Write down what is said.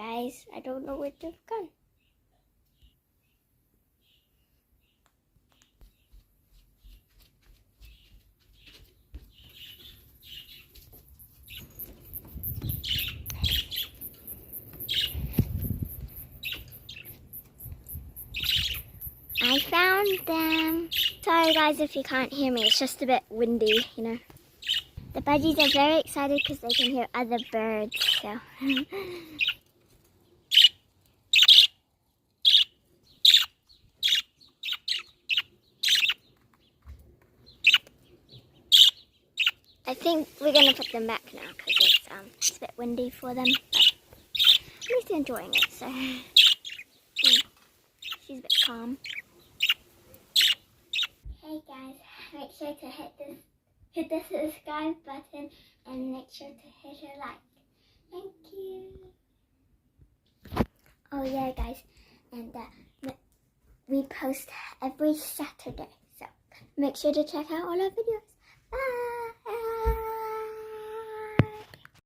guys. I don't know where they've gone. I found them. Sorry guys if you can't hear me, it's just a bit windy, you know. The budgies are very excited because they can hear other birds, so. I think we're going to put them back now because it's a bit windy for them, but at least they're enjoying it, so. She's a bit calm. Hey guys, make sure to hit the subscribe button and make sure to hit a like. Thank you. Oh yeah guys, and we post every Saturday, so make sure to check out all our videos.